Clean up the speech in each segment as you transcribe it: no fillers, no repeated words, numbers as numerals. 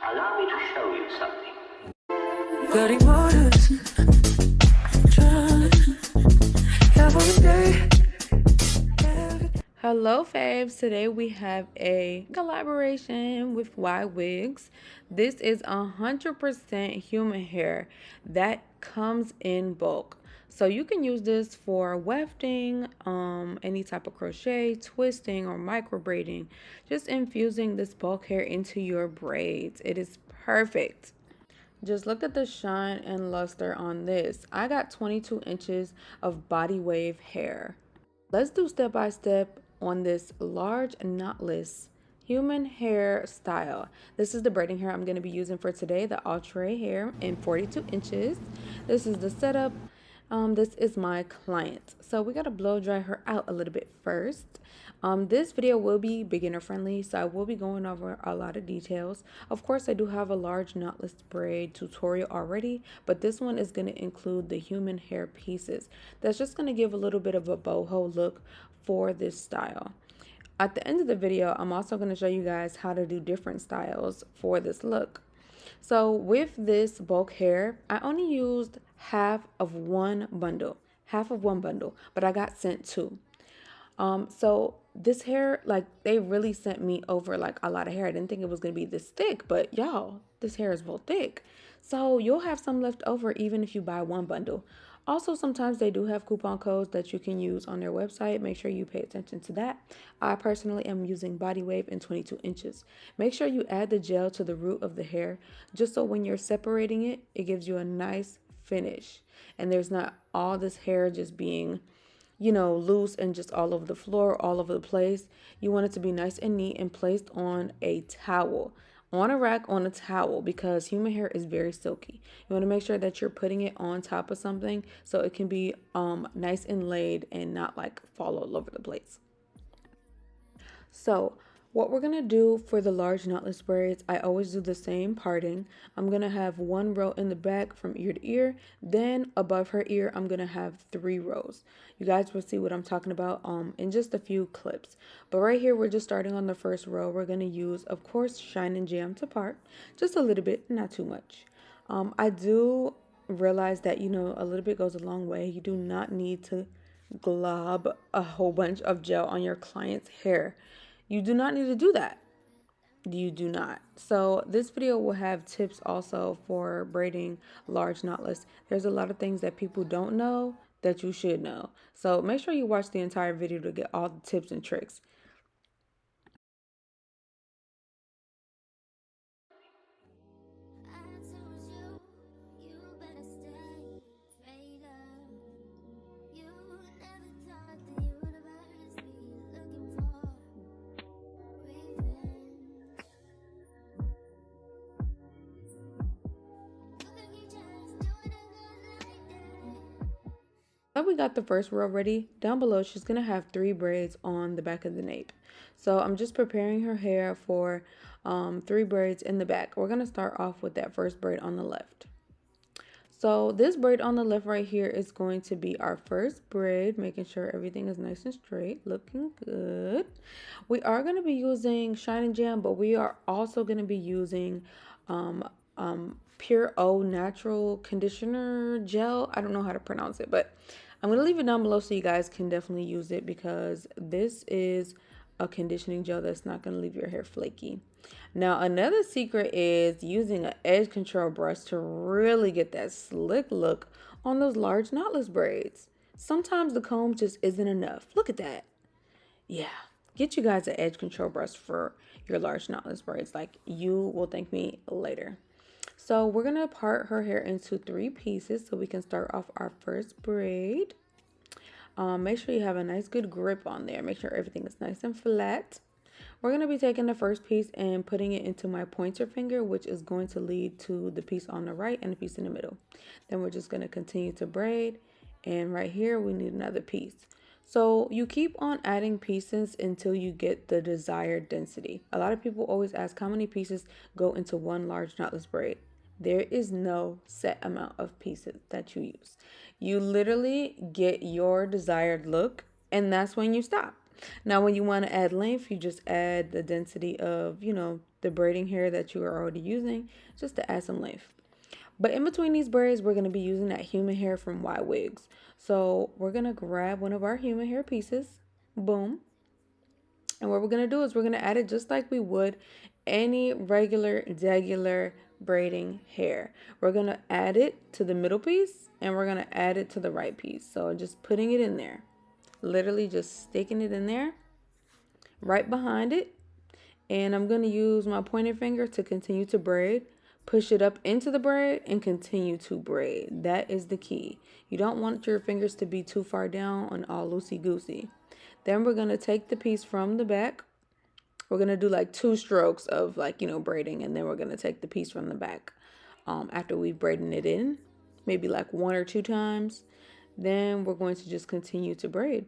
Allow me to show you something. Getting modest, every day. Hello faves, today we have a collaboration with Ywigs. This is 100% human hair that comes in bulk. So you can use this for wefting, any type of crochet, twisting, or micro braiding. Just infusing this bulk hair into your braids. It is perfect. Just look at the shine and luster on this. I got 22 inches of body wave hair. Let's do step by step on this large knotless human hair style. This is the braiding hair I'm going to be using for today, the ultra hair in 42 inches. This is the setup. This is my client. So we got to blow dry her out a little bit first. This video will be beginner friendly, so I will be going over a lot of details. Of course, I do have a large knotless braid tutorial already, but this one is going to include the human hair pieces. That's just going to give a little bit of a boho look for this style. At the end of the video, I'm also going to show you guys how to do different styles for this look. So with this bulk hair, I only used half of one bundle, but I got sent two. So this hair, like, they really sent me over like a lot of hair. I didn't think it was gonna be this thick, but y'all, this hair is both thick. So you'll have some left over even if you buy one bundle. Also, sometimes they do have coupon codes that you can use on their website. Make sure you pay attention to that. I personally am using Body Wave in 22 inches. Make sure you add the gel to the root of the hair, just so when you're separating it, it gives you a nice finish. And there's not all this hair just being, loose and just all over the floor, all over the place. You want it to be nice and neat and placed on a towel, on a rack, on a towel, because human hair is very silky. You want to make sure that you're putting it on top of something so it can be nice and laid and not like fall all over the place. So what we're going to do for the large knotless braids, I always do the same parting. I'm going to have one row in the back from ear to ear. Then above her ear, I'm going to have 3 rows. You guys will see what I'm talking about in just a few clips. But right here, we're just starting on the first row. We're going to use, of course, Shine and Jam to part. Just a little bit, not too much. I do realize that, a little bit goes a long way. You do not need to glob a whole bunch of gel on your client's hair. You do not need to do that. You do not. So this video will have tips also for braiding large knotless. There's a lot of things that people don't know that you should know. So make sure you watch the entire video to get all the tips and tricks. Now we got the first row ready. Down below, she's going to have 3 braids on the back of the nape. So I'm just preparing her hair for 3 braids in the back. We're going to start off with that first braid on the left. So this braid on the left right here is going to be our first braid, making sure everything is nice and straight, looking good. We are going to be using Shine and Jam, but we are also going to be using Pure O Natural Conditioner Gel. I don't know how to pronounce it, but I'm going to leave it down below so you guys can definitely use it, because this is a conditioning gel that's not going to leave your hair flaky. Now, another secret is using an edge control brush to really get that slick look on those large knotless braids. Sometimes the comb just isn't enough. Look at that. Yeah, get you guys an edge control brush for your large knotless braids. Like, you will thank me later. So we're going to part her hair into 3 pieces so we can start off our first braid. Make sure you have a nice good grip on there. Make sure everything is nice and flat. We're going to be taking the first piece and putting it into my pointer finger, which is going to lead to the piece on the right and the piece in the middle. Then we're just going to continue to braid. And right here, we need another piece. So you keep on adding pieces until you get the desired density. A lot of people always ask how many pieces go into one large knotless braid. There is no set amount of pieces that you use. You literally get your desired look, and that's when you stop. Now, when you want to add length, you just add the density of, the braiding hair that you are already using, just to add some length. But in between these braids, we're going to be using that human hair from Ywigs. So we're going to grab one of our human hair pieces. Boom. And what we're going to do is we're going to add it just like we would any regular braiding hair. We're going to add it to the middle piece and we're going to add it to the right piece. So just putting it in there. Literally just sticking it in there right behind it. And I'm going to use my pointer finger to continue to braid. Push it up into the braid and continue to braid. That is the key. You don't want your fingers to be too far down and all loosey-goosey. Then we're going to take the piece from the back. We're going to do like 2 strokes of like, braiding. And then we're going to take the piece from the back after we've braided it in. Maybe like 1 or 2 times. Then we're going to just continue to braid.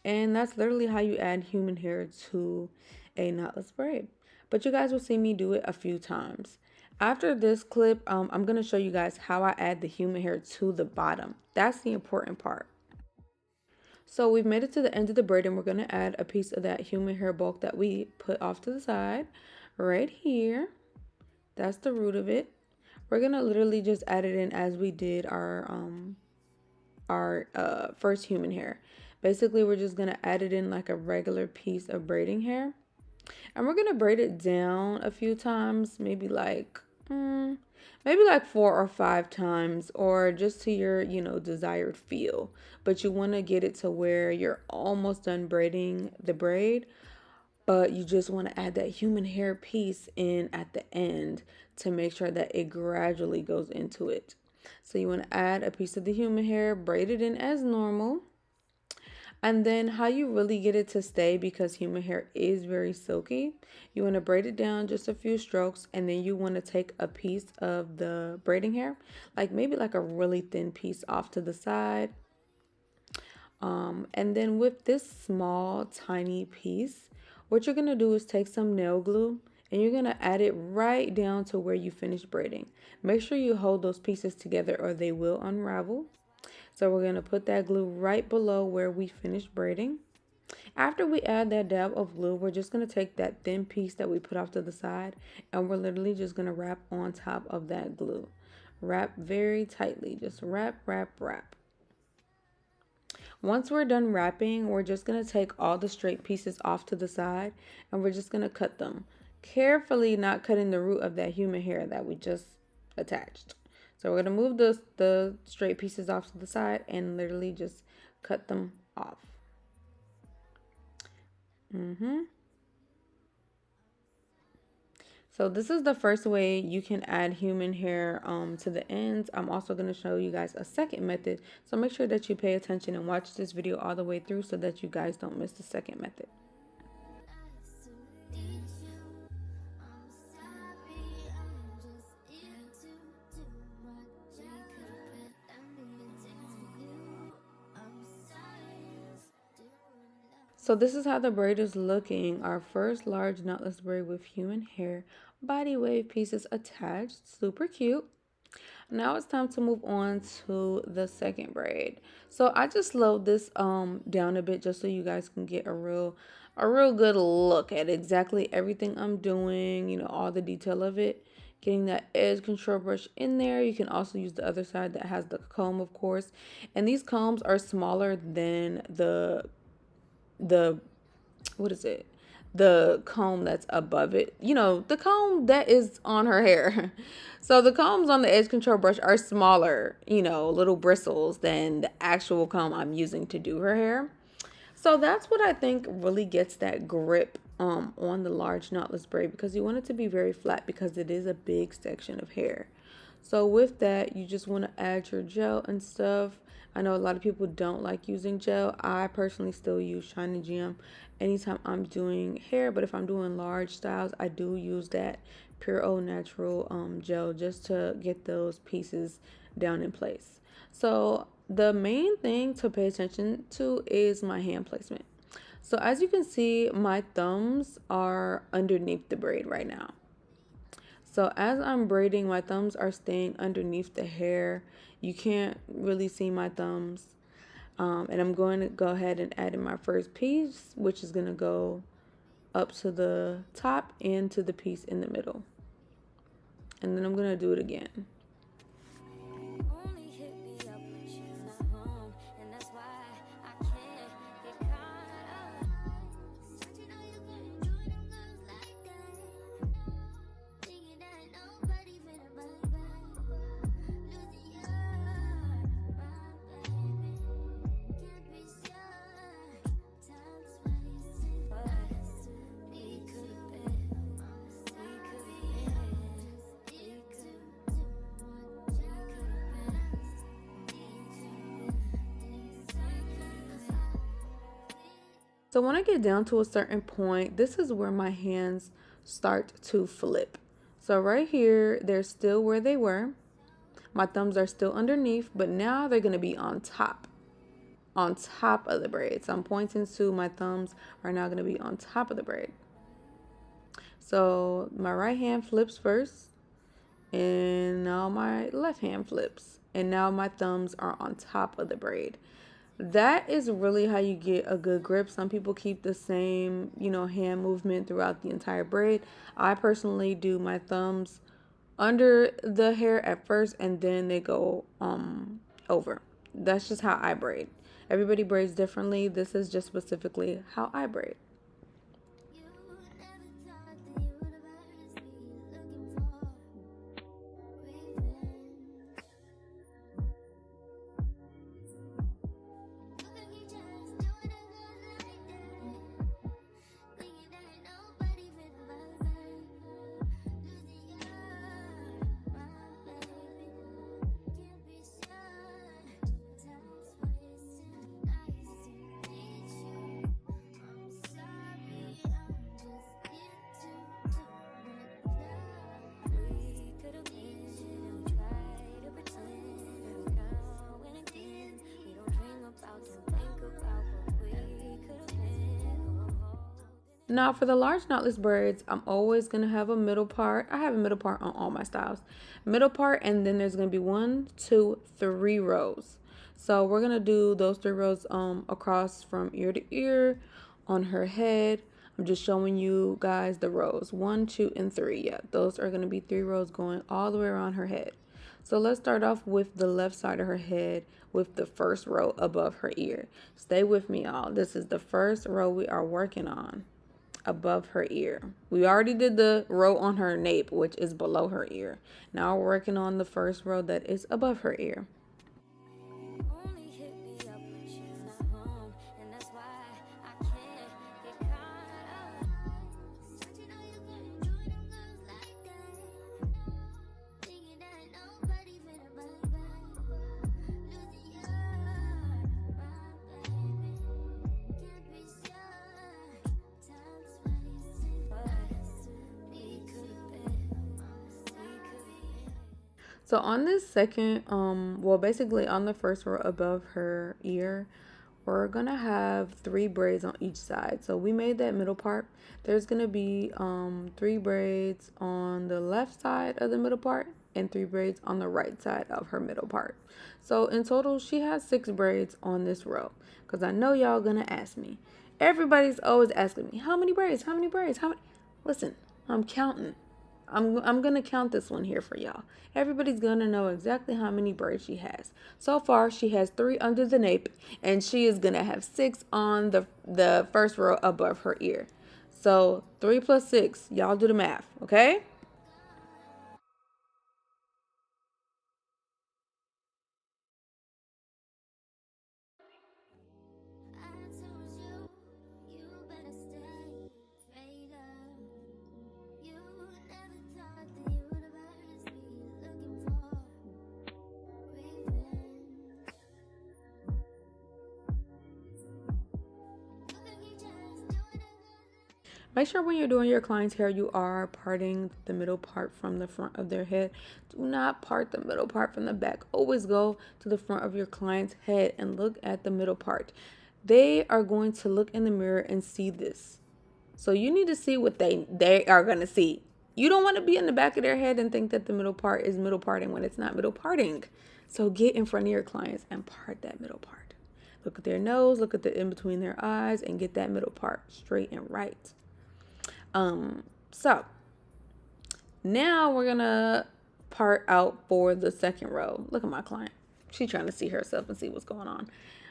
And that's literally how you add human hair to a knotless braid. But you guys will see me do it a few times. After this clip, I'm going to show you guys how I add the human hair to the bottom. That's the important part. So we've made it to the end of the braid and we're going to add a piece of that human hair bulk that we put off to the side right here. That's the root of it. We're going to literally just add it in as we did our first human hair. Basically, we're just going to add it in like a regular piece of braiding hair. And we're going to braid it down a few times, maybe like 4 or 5 times, or just to your, desired feel. But you want to get it to where you're almost done braiding the braid, but you just want to add that human hair piece in at the end to make sure that it gradually goes into it. So you want to add a piece of the human hair, braid it in as normal. And then how you really get it to stay, because human hair is very silky, you want to braid it down just a few strokes, and then you want to take a piece of the braiding hair, like maybe like a really thin piece off to the side. And then with this small tiny piece, what you're going to do is take some nail glue and you're going to add it right down to where you finish braiding. Make sure you hold those pieces together or they will unravel. So we're going to put that glue right below where we finished braiding. After we add that dab of glue, we're just going to take that thin piece that we put off to the side and we're literally just going to wrap on top of that glue. Wrap very tightly. Just wrap, wrap, wrap. Once we're done wrapping, we're just going to take all the straight pieces off to the side and we're just going to cut them. Carefully not cutting the root of that human hair that we just attached. So we're going to move the straight pieces off to the side and literally just cut them off. So this is the first way you can add human hair to the ends. I'm also going to show you guys a second method. So make sure that you pay attention and watch this video all the way through so that you guys don't miss the second method. So this is how the braid is looking. Our first large knotless braid with human hair body wave pieces attached. Super cute. Now it's time to move on to the second braid. So I just slowed this down a bit just so you guys can get a real good look at exactly everything I'm doing, all the detail of it. Getting that edge control brush in there. You can also use the other side that has the comb, of course. And these combs are smaller than the comb that's above it, the comb that is on her hair. So the combs on the edge control brush are smaller, little bristles than the actual comb I'm using to do her hair. So that's what I think really gets that grip on the large knotless braid, because you want it to be very flat because it is a big section of hair. So with that, you just want to add your gel and stuff. I know a lot of people don't like using gel. I personally still use Shine and Jam anytime I'm doing hair, but if I'm doing large styles, I do use that Pure Au Natural gel just to get those pieces down in place. So the main thing to pay attention to is my hand placement. So as you can see, my thumbs are underneath the braid right now. So as I'm braiding, my thumbs are staying underneath the hair. You can't really see my thumbs. And I'm going to go ahead and add in my first piece, which is going to go up to the top and to the piece in the middle. And then I'm going to do it again. So when I get down to a certain point, this is where my hands start to flip. So right here, they're still where they were. My thumbs are still underneath, but now they're going to be on top of the braid. So I'm pointing to my thumbs are now going to be on top of the braid. So my right hand flips first, and now my left hand flips, and now my thumbs are on top of the braid. That is really how you get a good grip. Some people keep the same, hand movement throughout the entire braid. I personally do my thumbs under the hair at first, and then they go over. That's just how I braid. Everybody braids differently. This is just specifically how I braid. Now for the large knotless braids, I'm always going to have a middle part. I have a middle part on all my styles. Middle part, and then there's going to be 1, 2, 3 rows. So we're going to do those 3 rows across from ear to ear on her head. I'm just showing you guys the rows. 1, 2, and 3. Yeah, those are going to be 3 rows going all the way around her head. So let's start off with the left side of her head with the first row above her ear. Stay with me, y'all. This is the first row we are working on. Above her ear. We already did the row on her nape, which is below her ear. Now we're working on the first row that is above her ear. So on this second, basically on the first row above her ear, we're gonna have 3 braids on each side. So we made that middle part. There's gonna be 3 braids on the left side of the middle part and 3 braids on the right side of her middle part. So in total, she has 6 braids on this row. Because I know y'all gonna ask me. Everybody's always asking me, how many braids? How many braids? How many? Listen, I'm counting. I'm going to count this one here for y'all. Everybody's going to know exactly how many braids she has. So far, she has 3 under the nape, and she is going to have 6 on the first row above her ear. So 3 plus 6, y'all do the math, okay? Make sure when you're doing your client's hair, you are parting the middle part from the front of their head. Do not part the middle part from the back. Always go to the front of your client's head and look at the middle part. They are going to look in the mirror and see this. So you need to see what they are going to see. You don't want to be in the back of their head and think that the middle part is middle parting when it's not middle parting. So get in front of your clients and part that middle part. Look at their nose, look at the in between their eyes, and get that middle part straight and right. So now we're gonna part out for the second row. Look at my client. She's trying to see herself and see what's going on.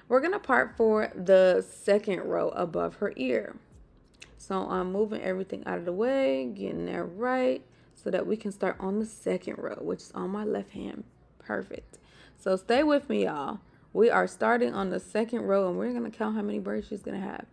We're gonna part for the second row above her ear. So I'm moving everything out of the way, getting that right, so that we can start on the second row, which is on my left hand. Perfect. So stay with me, y'all. We are starting on the second row, and we're gonna count how many braids she's gonna have.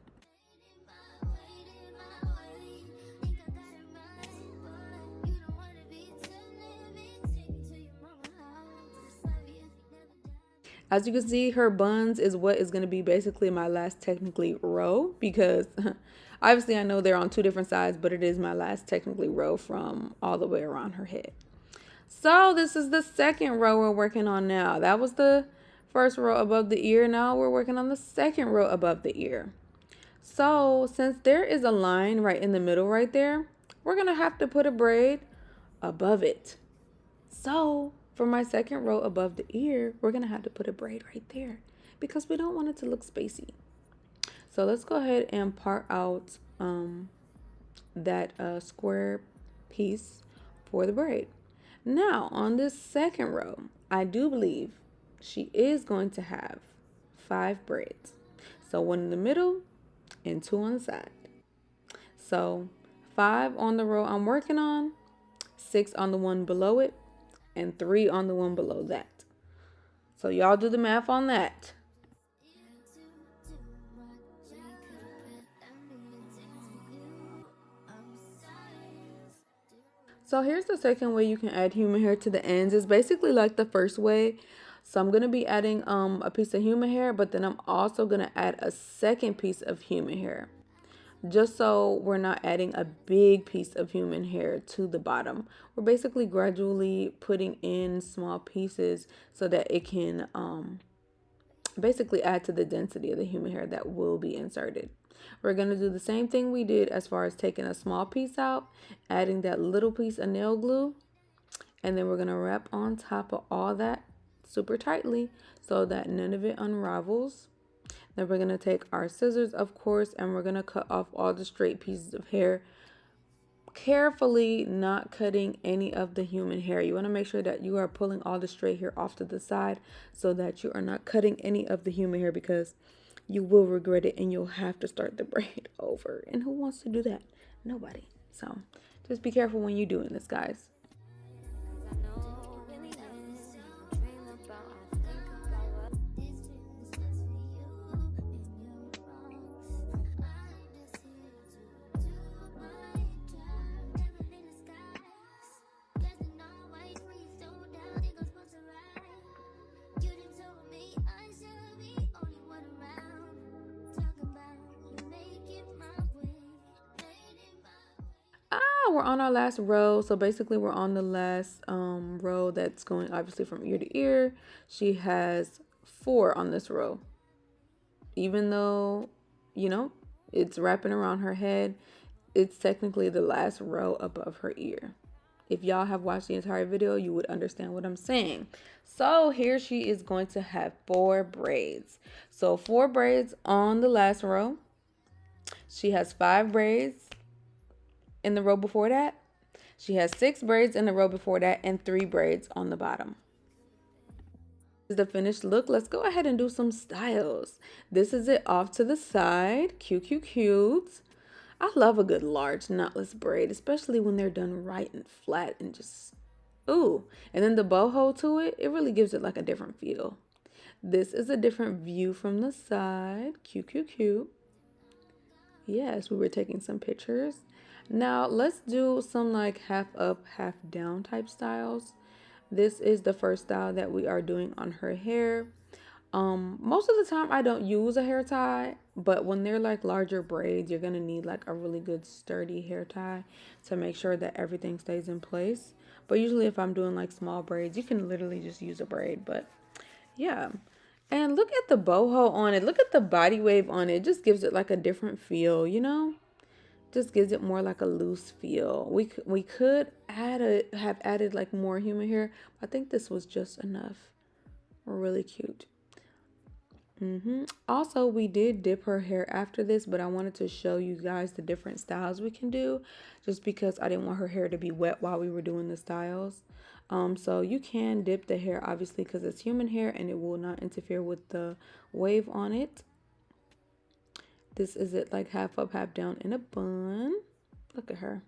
As you can see, her buns is what is going to be basically my last technically row, because obviously I know they're on two different sides, but it is my last technically row from all the way around her head. So this is the second row we're working on now. That was the first row above the ear. Now we're working on the second row above the ear. So since there is a line right in the middle right there, we're going to have to put a braid above it. So for my second row above the ear, we're going to have to put a braid right there because we don't want it to look spacey. So let's go ahead and part out that square piece for the braid. Now on this second row, I do believe she is going to have 5 braids. So 1 in the middle and 2 on the side. So 5 on the row I'm working on, 6 on the one below it, and 3 on the one below that. So y'all do the math on that. So here's the second way you can add human hair to the ends. It's basically like the first way. So I'm going to be adding a piece of human hair, but then I'm also going to add a second piece of human hair, just so we're not adding a big piece of human hair to the bottom. We're basically gradually putting in small pieces so that it can basically add to the density of the human hair that will be inserted. We're going to do the same thing we did as far as taking a small piece out, adding that little piece of nail glue, and then we're going to wrap on top of all that super tightly so that none of it unravels. Then we're going to take our scissors, of course, and we're going to cut off all the straight pieces of hair, carefully not cutting any of the human hair. You want to make sure that you are pulling all the straight hair off to the side so that you are not cutting any of the human hair, because you will regret it and you'll have to start the braid over. And who wants to do that? Nobody. So just be careful when you're doing this, guys. We're on our last row. So basically we're on the last row that's going obviously from ear to ear. She has 4 on this row, even though, you know, it's wrapping around her head. It's technically the last row above her ear. If y'all have watched the entire video, you would understand what I'm saying. So here she is going to have 4 braids. So 4 braids on the last row. She has 5 braids in the row before that. She has 6 braids in the row before that and 3 braids on the bottom. This is the finished look. Let's go ahead and do some styles. This is it off to the side. Cute, cute, cute. I love a good large knotless braid, especially when they're done right and flat and just, ooh. And then the boho to it, it really gives it like a different feel. This is a different view from the side. Cute, cute, cute. Yes, we were taking some pictures. Now let's do some like half up, half down type styles. This is the first style that we are doing on her hair. Most of the time I don't use a hair tie, but when they're like larger braids, you're gonna need like a really good sturdy hair tie to make sure that everything stays in place. But usually if I'm doing like small braids, you can literally just use a braid. But yeah, and look at the boho on it. Look at the body wave on it. It just gives it like a different feel, you know? Just gives it more like a loose feel. We could have added like more human hair. I think this was just enough. Really cute. Also, we did dip her hair after this, but I wanted to show you guys the different styles we can do just because I didn't want her hair to be wet while we were doing the styles. So you can dip the hair obviously because it's human hair and it will not interfere with the wave on it. This is it, like half up, half down in a bun. Look at her.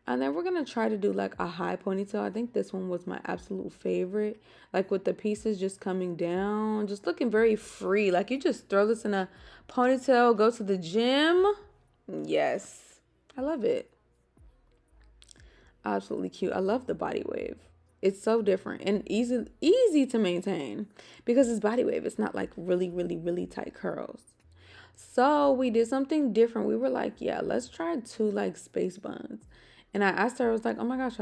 And then we're going to try to do like a high ponytail. I think this one was my absolute favorite. Like with the pieces just coming down. Just looking very free. Like you just throw this in a ponytail, go to the gym. Yes. I love it. Absolutely cute. I love the body wave. It's so different and easy to maintain because it's body wave. It's not like really tight curls. So we did something different. We were like, yeah, let's try 2 like space buns. And I asked her, I was like, oh my gosh,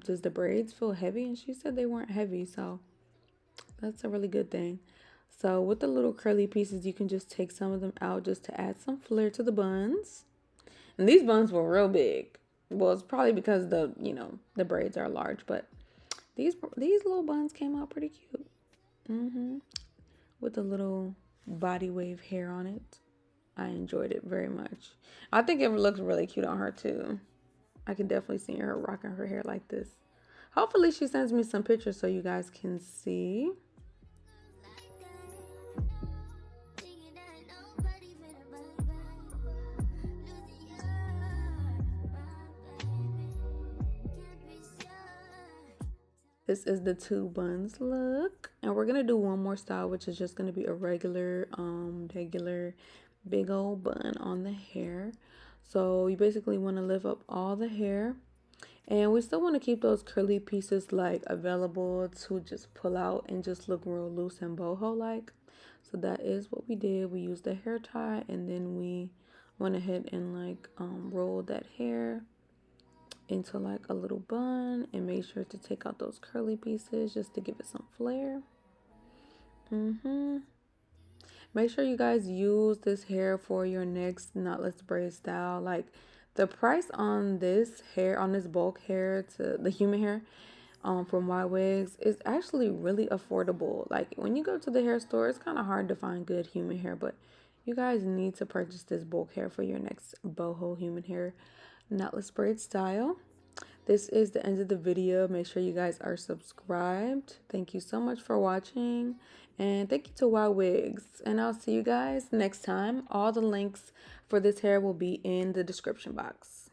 does the braids feel heavy? And she said they weren't heavy. So that's a really good thing. So with the little curly pieces, you can just take some of them out just to add some flair to the buns. And these buns were real big. Well, it's probably because the braids are large, but these little buns came out pretty cute. With the little body wave hair on it. I enjoyed it very much. I think it looks really cute on her too. I can definitely see her rocking her hair like this. Hopefully she sends me some pictures so you guys can see. This is the 2 buns look. And we're going to do one more style, which is just going to be a regular big old bun on the hair. So you basically want to lift up all the hair. And we still want to keep those curly pieces like available to just pull out and just look real loose and boho like. So that is what we did. We used the hair tie and then we went ahead and like rolled that hair into like a little bun and made sure to take out those curly pieces just to give it some flair. Make sure you guys use this hair for your next knotless braid style. Like the price on this hair, on this bulk hair to the human hair from Ywigs is actually really affordable. Like when you go to the hair store, it's kind of hard to find good human hair, but you guys need to purchase this bulk hair for your next boho human hair knotless braid style. This is the end of the video. Make sure you guys are subscribed. Thank you so much for watching. And thank you to Ywigs. And I'll see you guys next time. All the links for this hair will be in the description box.